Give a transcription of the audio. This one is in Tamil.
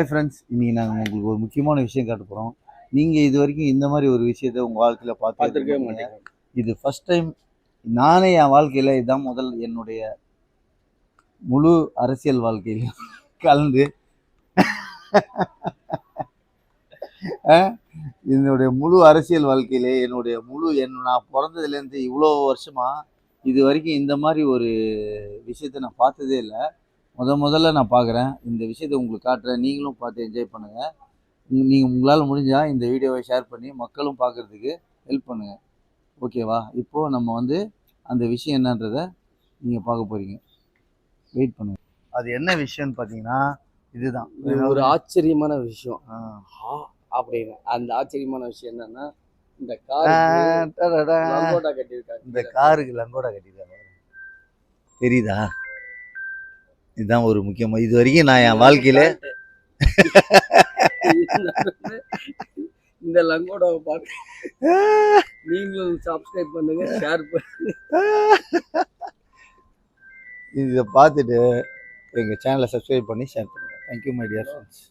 ஃப்ரெண்ட்ஸ், இன்னைக்கு நாங்கள் உங்களுக்கு ஒரு முக்கியமான விஷயம் காட்ட போகிறோம். நீங்கள் இது வரைக்கும் இந்த மாதிரி ஒரு விஷயத்தை உங்கள் வாழ்க்கையில் பார்த்துருக்கவே மாட்டீங்க. இது ஃபர்ஸ்ட் டைம். நானே என் வாழ்க்கையில் இதுதான் முதல் என்னுடைய முழு அரசியல் வாழ்க்கையிலையும் கலந்து என்னுடைய முழு அரசியல் வாழ்க்கையிலே நான் பிறந்ததுலேருந்து இவ்வளோ வருஷமாக இது வரைக்கும் இந்த மாதிரி ஒரு விஷயத்தை நான் பார்த்ததே இல்லை. முதல்ல நான் பார்க்குறேன். இந்த விஷயத்தை உங்களுக்கு காட்டுறேன். நீங்களும் பார்த்து என்ஜாய் பண்ணுங்கள். நீங்கள் உங்களால் முடிஞ்சால் இந்த வீடியோவை ஷேர் பண்ணி மக்களும் பார்க்குறதுக்கு ஹெல்ப் பண்ணுங்கள். ஓகேவா? இப்போது நம்ம அந்த விஷயம் என்னன்றதை நீங்கள் பார்க்க போகிறீங்க. வெயிட் பண்ணுங்கள். அது என்ன விஷயம்னு பார்த்தீங்கன்னா இதுதான். ஒரு ஆச்சரியமான விஷயம் அப்படின்னு. அந்த ஆச்சரியமான விஷயம் என்னன்னா, இந்த லங்கோட்டா கட்டியிருக்காங்க. இந்த காருக்கு லங்கோட்டா கட்டியிருக்காங்க. தெரியுதா? இதுதான் ஒரு முக்கியமாக. இது வரைக்கும் நான் என் வாழ்க்கையில இந்த லங்கோடாவை பார்த்து நீங்களும் சப்ஸ்கிரைப் பண்ணுங்க, ஷேர் பண்ணுங்க. இதை பார்த்துட்டு எங்கள் சேனலை சப்ஸ்கிரைப் பண்ணி ஷேர் பண்ணுங்கள். Thank you my dear friends.